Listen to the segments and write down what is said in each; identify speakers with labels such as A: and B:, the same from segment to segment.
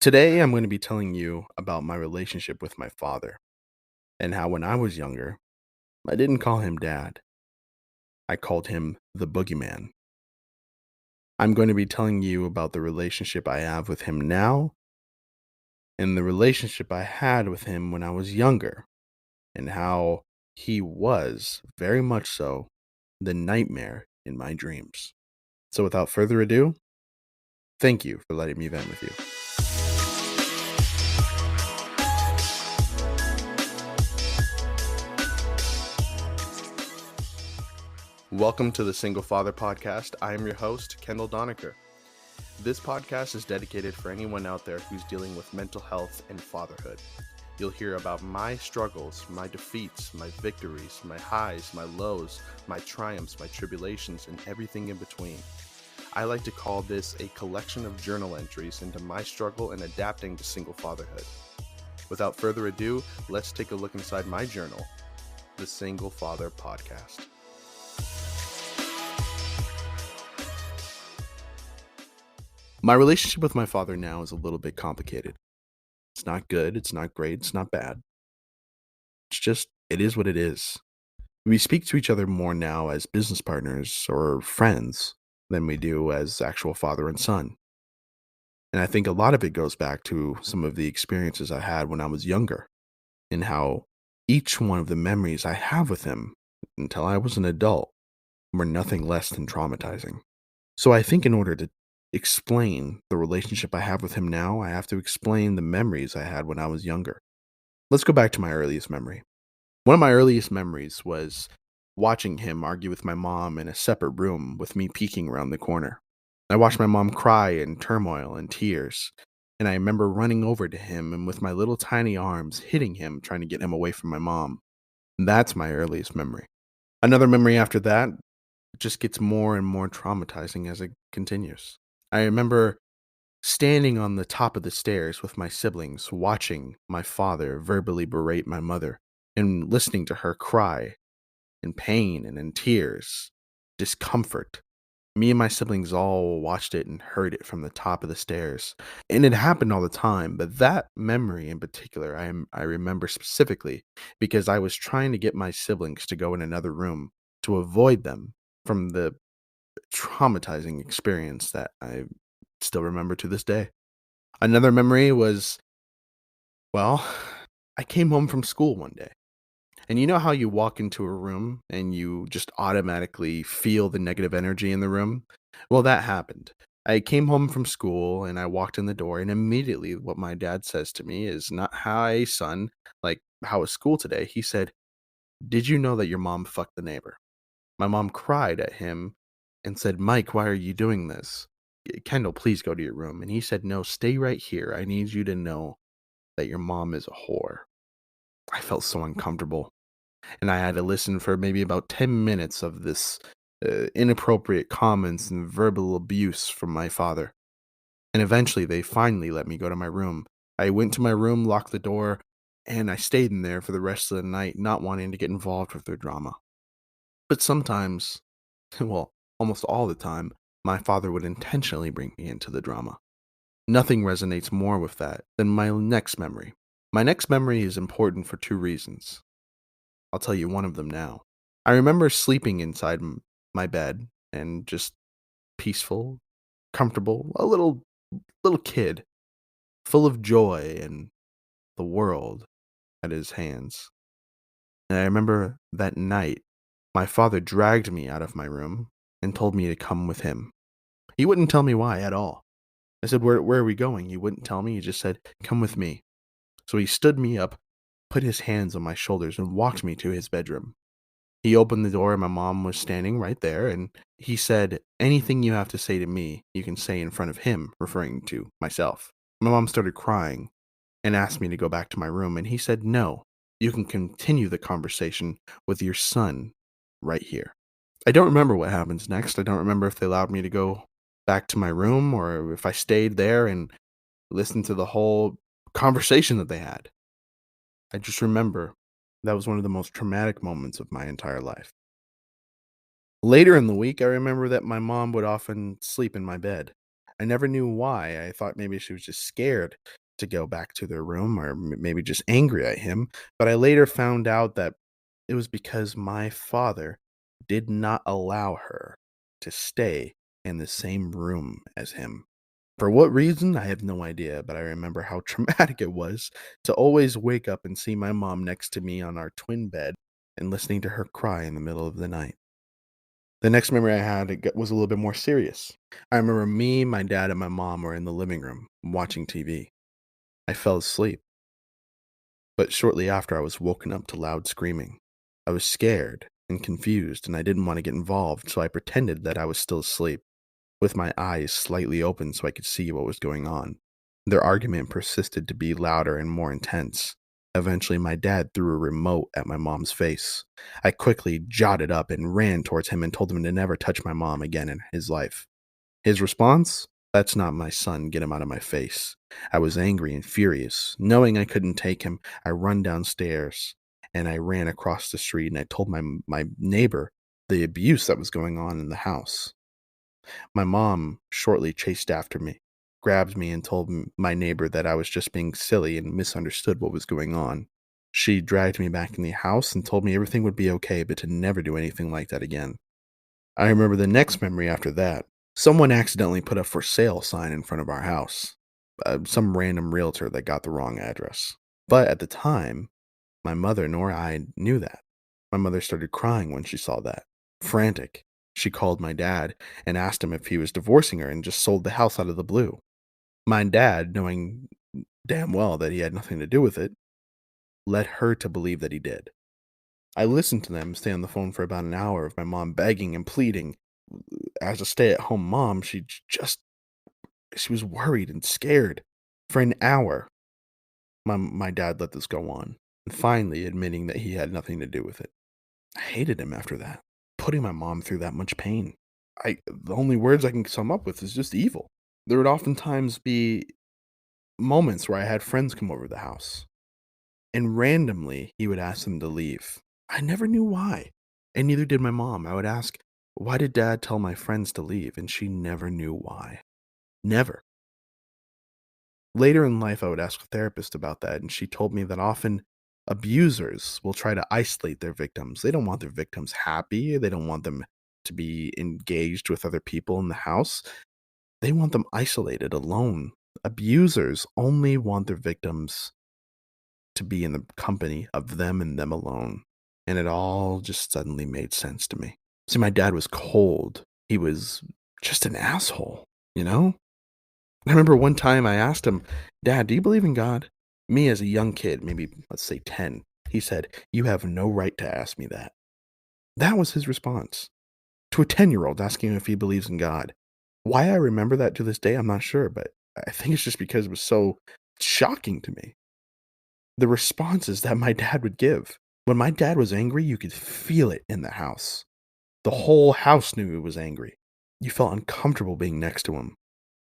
A: Today, I'm going to be telling you about my relationship with my father and how when I was younger, I didn't call him dad. I called him the boogeyman. I'm going to be telling you about the relationship I have with him now and the relationship I had with him when I was younger and how he was, very much so, the nightmare in my dreams. So, without further ado, thank you for letting me vent with you. Welcome to the Single Father Podcast. I am your host, Kendall Donaker. This podcast is dedicated for anyone out there who's dealing with mental health and fatherhood. You'll hear about my struggles, my defeats, my victories, my highs, my lows, my triumphs, my tribulations, and everything in between. I like to call this a collection of journal entries into my struggle in adapting to single fatherhood. Without further ado, let's take a look inside my journal, the Single Father Podcast. My relationship with my father now is a little bit complicated. It's not good, it's not great, it's not bad. It's just, it is what it is. We speak to each other more now as business partners or friends than we do as actual father and son. And I think a lot of it goes back to some of the experiences I had when I was younger and how each one of the memories I have with him until I was an adult were nothing less than traumatizing. So I think in order to explain the relationship I have with him now, I have to explain the memories I had when I was younger. Let's go back to my earliest memory. One of my earliest memories was watching him argue with my mom in a separate room with me peeking around the corner. I watched my mom cry in turmoil and tears, and I remember running over to him and with my little tiny arms hitting him, trying to get him away from my mom. That's my earliest memory. Another memory after that just gets more and more traumatizing as it continues. I remember standing on the top of the stairs with my siblings, watching my father verbally berate my mother and listening to her cry in pain and in tears, discomfort. Me and my siblings all watched it and heard it from the top of the stairs. And it happened all the time, but that memory in particular, I remember specifically because I was trying to get my siblings to go in another room to avoid them from the traumatizing experience that I still remember to this day. Another memory was, well, I came home from school one day. And you know how you walk into a room and you just automatically feel the negative energy in the room? Well, that happened. I came home from school and I walked in the door, and immediately what my dad says to me is not, "Hi, son, like, how was school today?" He said, "Did you know that your mom fucked the neighbor?" My mom cried at him and said, "Mike, why are you doing this? Kendall, please go to your room." And he said, "No, stay right here. I need you to know that your mom is a whore." I felt so uncomfortable. And I had to listen for maybe about 10 minutes of this inappropriate comments and verbal abuse from my father. And eventually, they finally let me go to my room. I went to my room, locked the door, and I stayed in there for the rest of the night, not wanting to get involved with their drama. But sometimes, well, almost all the time, my father would intentionally bring me into the drama. Nothing resonates more with that than my next memory. My next memory is important for two reasons. I'll tell you one of them now. I remember sleeping inside my bed and just peaceful, comfortable, a little kid, full of joy and the world at his hands. And I remember that night, my father dragged me out of my room and told me to come with him. He wouldn't tell me why at all. I said, where are we going? He wouldn't tell me. He just said, "Come with me." So he stood me up, put his hands on my shoulders, and walked me to his bedroom. He opened the door and my mom was standing right there, and he said, "Anything you have to say to me, you can say in front of him," referring to myself. My mom started crying and asked me to go back to my room, and he said, "No, you can continue the conversation with your son right here." I don't remember what happens next. I don't remember if they allowed me to go back to my room or if I stayed there and listened to the whole conversation that they had. I just remember that was one of the most traumatic moments of my entire life. Later in the week, I remember that my mom would often sleep in my bed. I never knew why. I thought maybe she was just scared to go back to their room or maybe just angry at him. But I later found out that it was because my father did not allow her to stay in the same room as him. For what reason, I have no idea, but I remember how traumatic it was to always wake up and see my mom next to me on our twin bed and listening to her cry in the middle of the night. The next memory I had was a little bit more serious. I remember me, my dad, and my mom were in the living room watching TV. I fell asleep, but shortly after I was woken up to loud screaming. I was scared and confused, and I didn't want to get involved, so I pretended that I was still asleep, with my eyes slightly open so I could see what was going on. Their argument persisted to be louder and more intense. Eventually, my dad threw a remote at my mom's face. I quickly jotted up and ran towards him and told him to never touch my mom again in his life. His response? That's not my son, get him out of my face. I was angry and furious. Knowing I couldn't take him, I run downstairs and I ran across the street and I told my neighbor the abuse that was going on in the house. My mom shortly chased after me, grabbed me, and told my neighbor that I was just being silly and misunderstood what was going on. She dragged me back in the house and told me everything would be okay, but to never do anything like that again. I remember the next memory after that. Someone accidentally put a for sale sign in front of our house. Some random realtor that got the wrong address. But at the time, my mother nor I knew that. My mother started crying when she saw that. Frantic, she called my dad and asked him if he was divorcing her and just sold the house out of the blue. My dad, knowing damn well that he had nothing to do with it, led her to believe that he did. I listened to them stay on the phone for about an hour of my mom begging and pleading. As a stay-at-home mom, she was worried and scared. For an hour, my dad let this go on, and finally admitting that he had nothing to do with it. I hated him after that, putting my mom through that much pain. The only words I can sum up with is just evil. There would oftentimes be moments where I had friends come over the house, and randomly he would ask them to leave. I never knew why, and neither did my mom. I would ask, "Why did dad tell my friends to leave?" And she never knew why. Never. Later in life, I would ask a therapist about that, and she told me that often abusers will try to isolate their victims. They don't want their victims happy. They don't want them to be engaged with other people in the house. They want them isolated, alone. Abusers only want their victims to be in the company of them and them alone. And it all just suddenly made sense to me. See, my dad was cold. He was just an asshole, you know? I remember one time I asked him, "Dad, do you believe in God?" Me as a young kid, maybe let's say 10, he said, "You have no right to ask me that." That was his response to a 10-year-old asking him if he believes in God. Why I remember that to this day, I'm not sure, but I think it's just because it was so shocking to me. The responses that my dad would give. When my dad was angry, you could feel it in the house. The whole house knew he was angry. You felt uncomfortable being next to him.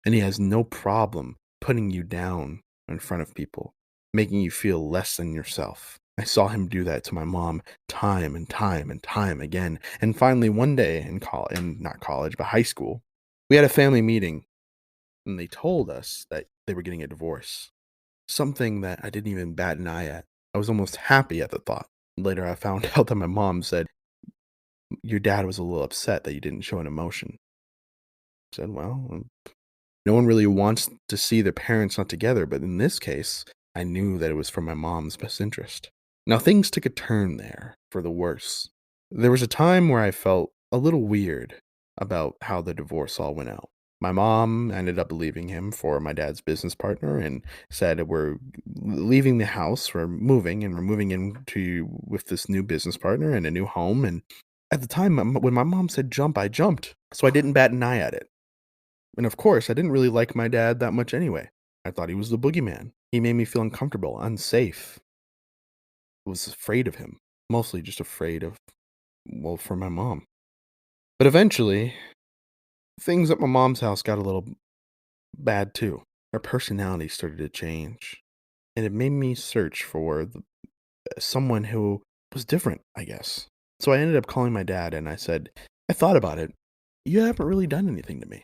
A: And he has no problem putting you down in front of people, making you feel less than yourself. I saw him do that to my mom time and time and time again. And finally, one day in not college, but high school, we had a family meeting and they told us that they were getting a divorce. Something that I didn't even bat an eye at. I was almost happy at the thought. Later, I found out that my mom said, "Your dad was a little upset that you didn't show an emotion." I said, "Well, no one really wants to see their parents not together, but in this case, I knew that it was for my mom's best interest." Now, things took a turn there for the worse. There was a time where I felt a little weird about how the divorce all went out. My mom ended up leaving him for my dad's business partner and said, "We're leaving the house, we're moving, and we're moving into with this new business partner and a new home." And at the time, when my mom said jump, I jumped. So I didn't bat an eye at it. And of course, I didn't really like my dad that much anyway. I thought he was the boogeyman. He made me feel uncomfortable, unsafe. I was afraid of him. Mostly just afraid of, well, for my mom. But eventually, things at my mom's house got a little bad too. Her personality started to change. And it made me search for someone who was different, I guess. So I ended up calling my dad and I said, "I thought about it. You haven't really done anything to me.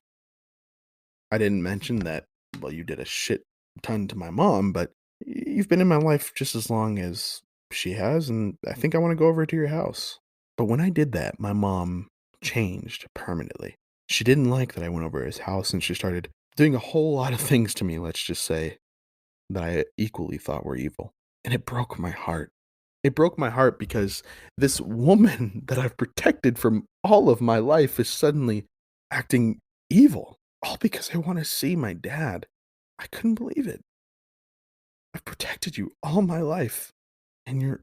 A: I didn't mention that, well, you did a shit ton to my mom, but you've been in my life just as long as she has, and I think I wanna go over to your house." But when I did that, my mom changed permanently. She didn't like that I went over to his house, and she started doing a whole lot of things to me, let's just say, that I equally thought were evil, and it broke my heart. It broke my heart because this woman that I've protected from all of my life is suddenly acting evil, all because I wanna see my dad. I couldn't believe it. I've protected you all my life, and you're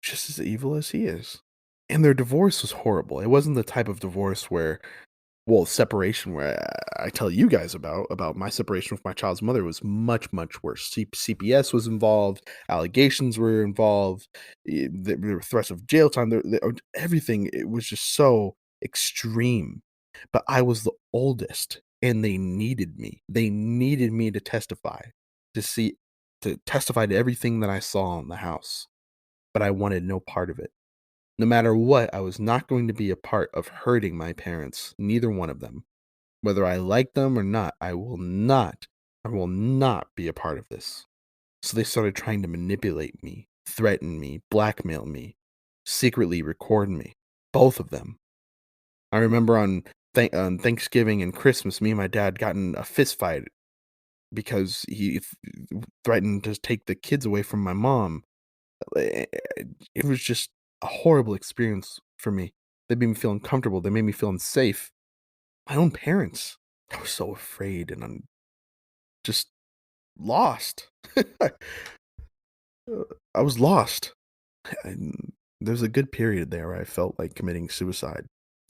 A: just as evil as he is. And their divorce was horrible. It wasn't the type of divorce where, well, separation where I tell you guys about my separation with my child's mother was much, much worse. CPS was involved, allegations were involved, there were threats of jail time, everything, it was just so extreme. But I was the oldest, and they needed me. They needed me to testify, to see to testify to everything that I saw in the house, but I wanted no part of it. No matter what, I was not going to be a part of hurting my parents, neither one of them. Whether I like them or not, I will not be a part of this. So they started trying to manipulate me, threaten me, blackmail me, secretly record me. Both of them. I remember on Thanksgiving and Christmas, me and my dad got in a fist fight because he threatened to take the kids away from my mom. Eh, it was just a horrible experience for me. They made me feel uncomfortable, they made me feel unsafe. My own parents. I was so afraid, and I'm just lost. I was lost. And there was a good period there where I felt like committing suicide.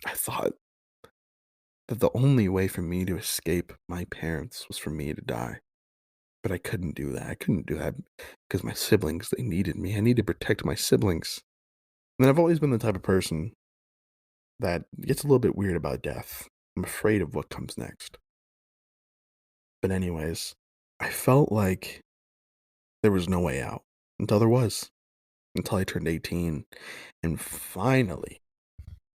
A: I thought that the only way for me to escape my parents was for me to die. But I couldn't do that. I couldn't do that because my siblings, they needed me. I need to protect my siblings. And I've always been the type of person that gets a little bit weird about death. I'm afraid of what comes next. But anyways, I felt like there was no way out until there was, until I turned 18, and finally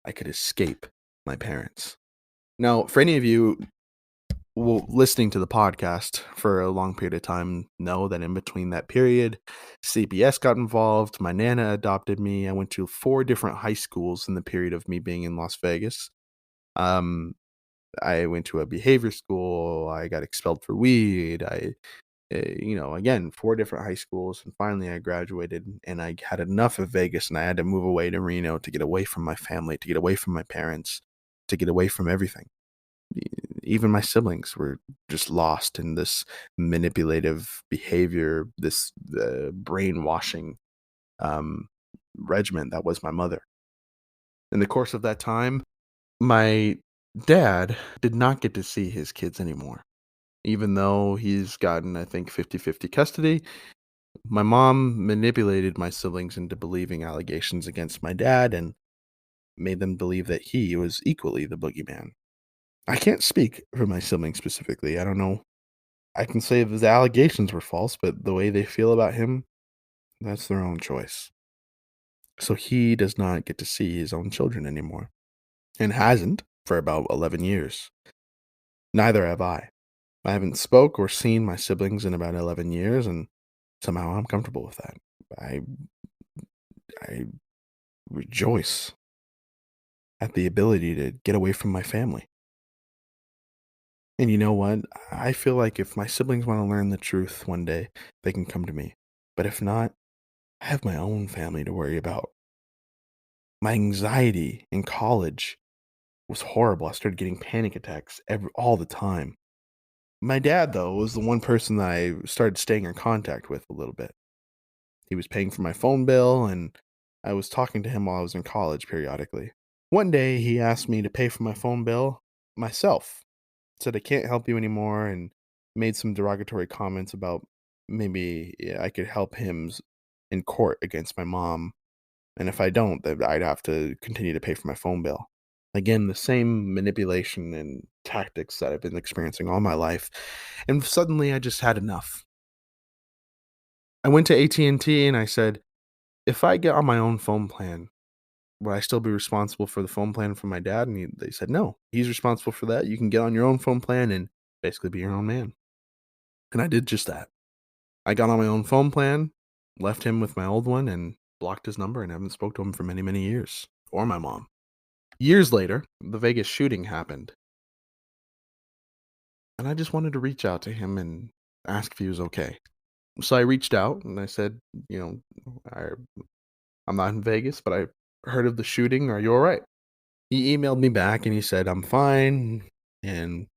A: I could escape my parents. Now, for any of you listening to the podcast for a long period of time, know that in between that period, CBS got involved. My nana adopted me. I went to 4 different high schools in the period of me being in Las Vegas. Um, I went to a behavior school. I got expelled for weed. Again, 4 different high schools, and finally I graduated, and I had enough of Vegas, and I had to move away to Reno to get away from my family, to get away from my parents, to get away from everything. Even my siblings were just lost in this manipulative behavior, this brainwashing um, regimen that was my mother. In the course of that time, my dad did not get to see his kids anymore. Even though he's gotten, I think, 50-50 custody, my mom manipulated my siblings into believing allegations against my dad and made them believe that he was equally the boogeyman. I can't speak for my siblings specifically. I don't know. I can say the allegations were false, but the way they feel about him, that's their own choice. So he does not get to see his own children anymore and hasn't for about 11 years. Neither have I. I haven't spoke or seen my siblings in about 11 years, and somehow I'm comfortable with that. I I rejoice at the ability to get away from my family. And you know what? I feel like if my siblings want to learn the truth one day, they can come to me. But if not, I have my own family to worry about. My anxiety in college was horrible. I started getting panic attacks all the time. My dad, though, was the one person that I started staying in contact with a little bit. He was paying for my phone bill, and I was talking to him while I was in college periodically. One day, he asked me to pay for my phone bill myself. Said, "I can't help you anymore," and made some derogatory comments about maybe, yeah, I could help him in court against my mom, and if I don't, then I'd have to continue to pay for my phone bill. Again, the same manipulation and tactics that I've been experiencing all my life, and suddenly I just had enough. I went to AT&T and I said, "If I get on my own phone plan, would I still be responsible for the phone plan for my dad?" And they said, "No, he's responsible for that. You can get on your own phone plan, and Basically be your own man. And I did just that. I got on my own phone plan, left him with my old one, and blocked his number and haven't spoke to him for many, many years. Or my mom. Years later, the Vegas shooting happened, and I just wanted to reach out to him and ask if he was okay. So I reached out and I said, you know, I, I'm not in Vegas, but I heard of the shooting. Are you all right? He emailed me back and he said, I'm fine. And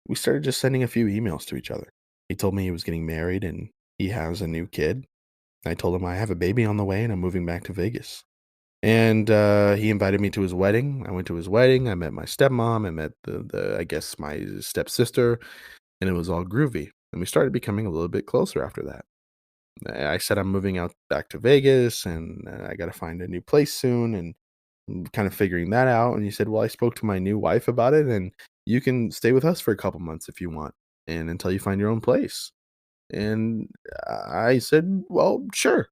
A: we started just sending a few emails to each other. He told me he was getting married and he has a new kid. I told him I have a baby on the way and I'm moving back to Vegas. And he invited me to his wedding. I went to his wedding. I met my stepmom. I met the I guess my stepsister, and it was all groovy. And we started becoming a little bit closer after that. I said I'm moving out back to Vegas, and I got to find a new place soon, and kind of figuring that out. And he said, "Well, I spoke to my new wife about it, and you can stay with us for a couple months if you want, and until you find your own place." And I said, "Well, sure,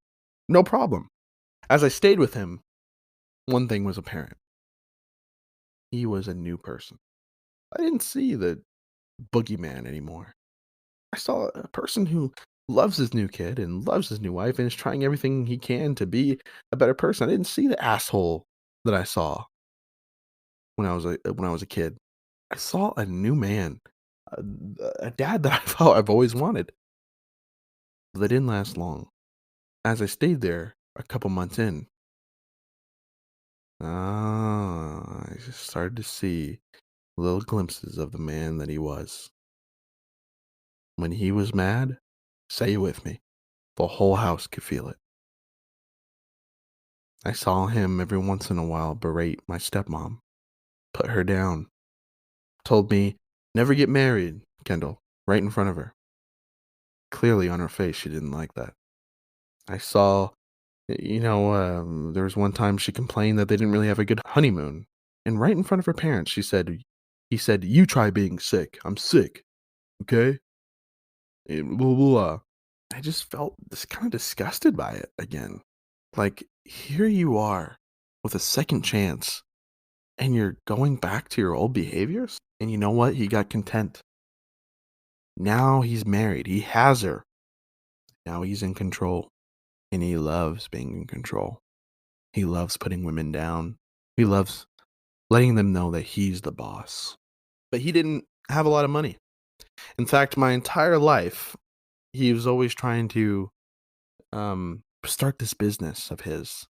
A: no problem." As I stayed with him, one thing was apparent: he was a new person. I didn't see the boogeyman anymore. I saw a person who loves his new kid and loves his new wife and is trying everything he can to be a better person. I didn't see the asshole that I saw when I was a kid. I saw a new man, a, a dad that I thought I've always wanted. But that didn't last long. As I stayed there a couple months in, I just started to see little glimpses of the man that he was. When he was mad, say it with me, the whole house could feel it. I saw him every once in a while berate my stepmom, put her down, told me, never get married, Kendall, right in front of her. Clearly on her face, she didn't like that. I saw, there was one time she complained that they didn't really have a good honeymoon. And right in front of her parents, he said, you try being sick. I'm sick. Okay. Blah, blah, blah. I just felt this kind of disgusted by it again. Like, here you are with a second chance and you're going back to your old behaviors. And you know what? He got content. Now he's married. He has her. Now he's in control. And he loves being in control. He loves putting women down. He loves letting them know that he's the boss. But he didn't have a lot of money. In fact, my entire life, he was always trying to start this business of his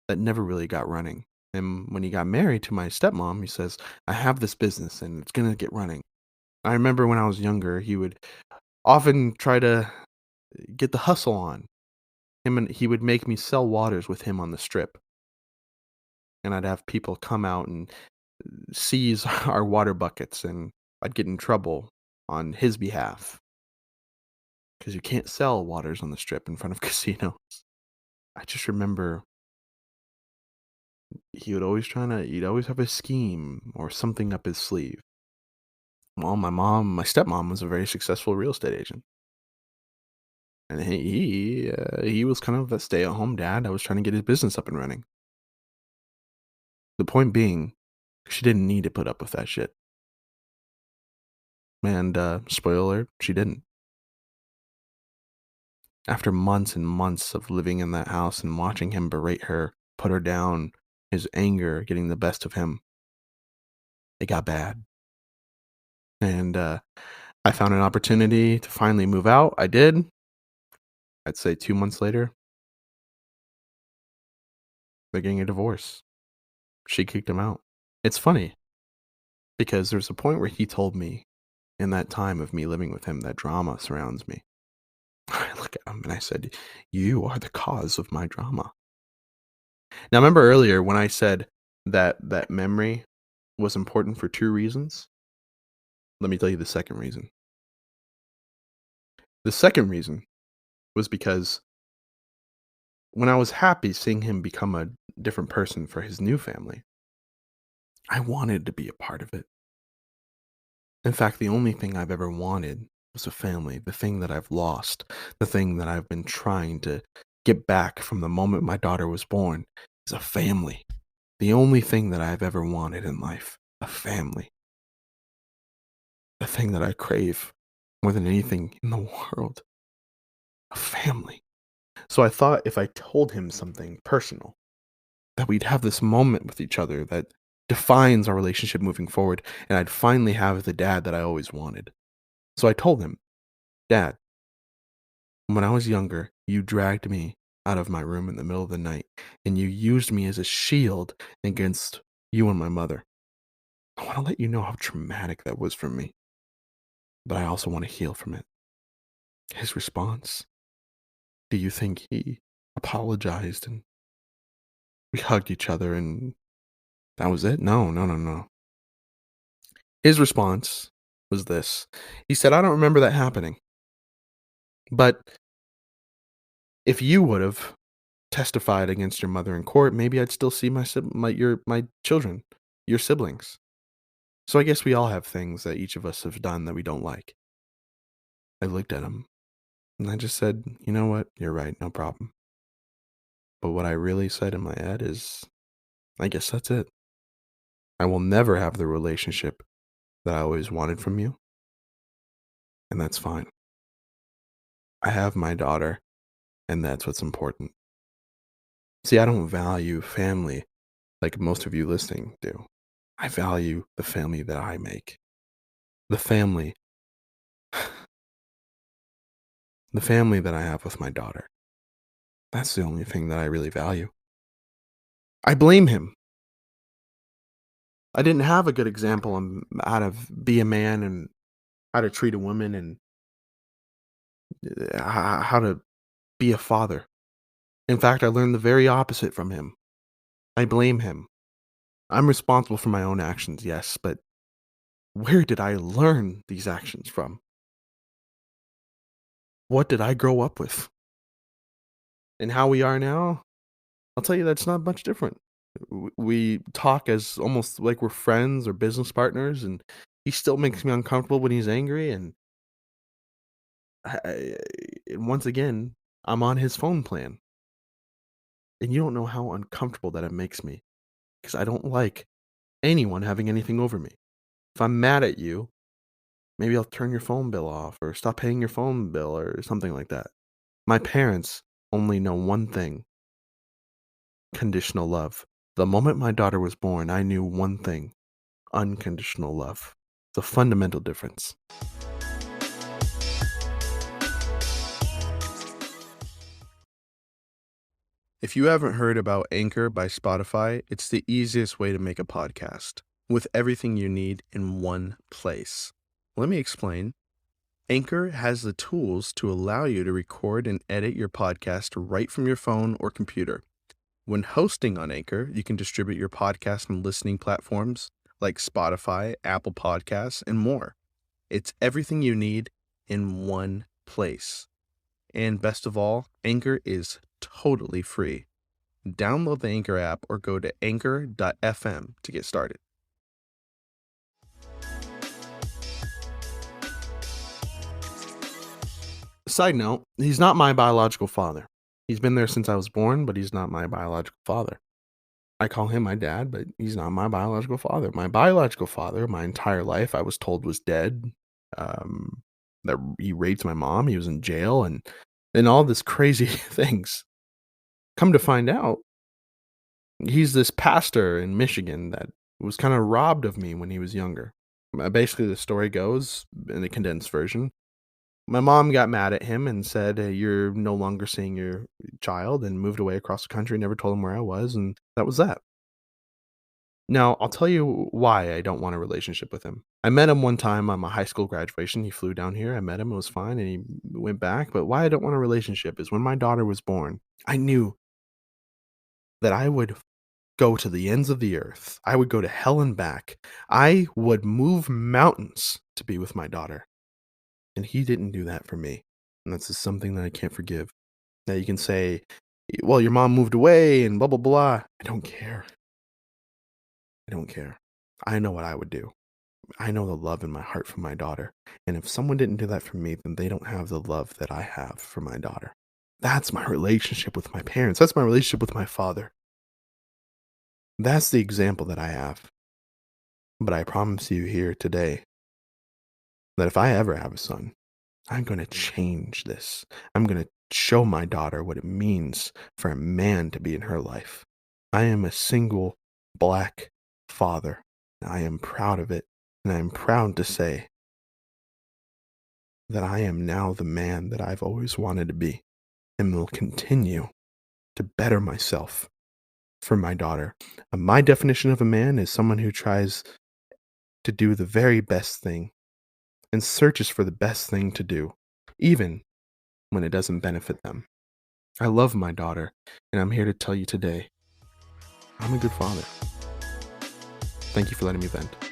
A: that never really got running. And when he got married to my stepmom, he says, I have this business and it's going to get running. I remember when I was younger, he would often try to get the hustle on. He would make me sell waters with him on the strip. And I'd have people come out and seize our water buckets, and I'd get in trouble on his behalf because you can't sell waters on the strip in front of casinos. I just remember he'd always have a scheme or something up his sleeve. Well, my stepmom was a very successful real estate agent. And he was kind of a stay-at-home dad that was trying to get his business up and running. The point being, she didn't need to put up with that shit. And, spoiler alert, she didn't. After months and months of living in that house and watching him berate her, put her down, his anger getting the best of him, it got bad. And, I found an opportunity to finally move out. I did. I'd say 2 months later, they're getting a divorce. She kicked him out. It's funny because there's a point where he told me in that time of me living with him that drama surrounds me. I look at him and I said, "You are the cause of my drama." Now, remember earlier when I said that that memory was important for 2 reasons? Let me tell you the second reason. The second reason was because when I was happy seeing him become a different person for his new family, I wanted to be a part of it. In fact, the only thing I've ever wanted was a family, the thing that I've lost, the thing that I've been trying to get back from the moment my daughter was born is a family. The only thing that I've ever wanted in life, a family. the thing that I crave more than anything in the world, a family. So I thought if I told him something personal, that we'd have this moment with each other that defines our relationship moving forward, and I'd finally have the dad that I always wanted. So I told him, Dad, when I was younger, you dragged me out of my room in the middle of the night, and you used me as a shield against you and my mother. I want to let you know how traumatic that was for me, but I also want to heal from it. His response, do you think he apologized and we hugged each other and that was it? No, no, no, no. His response was this. He said, I don't remember that happening, but if you would have testified against your mother in court, maybe I'd still see my children, your siblings. So I guess we all have things that each of us have done that we don't like. I looked at him and I just said, you know what? You're right. No problem. But what I really said in my head is, I guess that's it. I will never have the relationship that I always wanted from you. And that's fine. I have my daughter, and that's what's important. See, I don't value family like most of you listening do. I value the family that I make. The family, the family that I have with my daughter. That's the only thing that I really value. I blame him. I didn't have a good example on how to be a man and how to treat a woman and how to be a father. In fact, I learned the very opposite from him. I blame him. I'm responsible for my own actions, yes, but where did I learn these actions from? What did I grow up with? And how we are now? I'll tell you that's not much different. We talk as almost like we're friends or business partners, and he still makes me uncomfortable when he's angry. And and once again, I'm on his phone plan, and you don't know how uncomfortable that it makes me because I don't like anyone having anything over me. If I'm mad at you, maybe I'll turn your phone bill off or stop paying your phone bill or something like that. My parents only know one thing: conditional love. The moment my daughter was born, I knew one thing: unconditional love. It's a fundamental difference. If you haven't heard about Anchor by Spotify, it's the easiest way to make a podcast with everything you need in one place. Let me explain. Anchor has the tools to allow you to record and edit your podcast right from your phone or computer. When hosting on Anchor, you can distribute your podcast on listening platforms like Spotify, Apple Podcasts, and more. It's everything you need in one place. And best of all, Anchor is totally free. Download the Anchor app or go to anchor.fm to get started. Side note, he's not my biological father. He's been there since I was born, but he's not my biological father. I call him my dad, but he's not my biological father. My biological father, my entire life, I was told was dead. Um, that he raped my mom. He was in jail, and all this crazy things. Come to find out, he's this pastor in Michigan that was kind of robbed of me when he was younger. Basically, the story goes in the condensed version. My mom got mad at him and said, You're no longer seeing your child, and moved away across the country, never told him where I was, and that was that. Now, I'll tell you why I don't want a relationship with him. I met him one time on my high school graduation. He flew down here. I met him. It was fine. And he went back. But why I don't want a relationship is when my daughter was born, I knew that I would go to the ends of the earth. I would go to hell and back. I would move mountains to be with my daughter. And he didn't do that for me. And that's just something that I can't forgive. Now you can say, well, your mom moved away and blah, blah, blah. I don't care. I don't care. I know what I would do. I know the love in my heart for my daughter. And if someone didn't do that for me, then they don't have the love that I have for my daughter. That's my relationship with my parents. That's my relationship with my father. That's the example that I have. But I promise you here today, that if I ever have a son, I'm going to change this. I'm going to show my daughter what it means for a man to be in her life. I am a single black father. I am proud of it. And I am proud to say that I am now the man that I've always wanted to be and will continue to better myself for my daughter. My definition of a man is someone who tries to do the very best thing and searches for the best thing to do, even when it doesn't benefit them. I love my daughter, and I'm here to tell you today, I'm a good father. Thank you for letting me vent.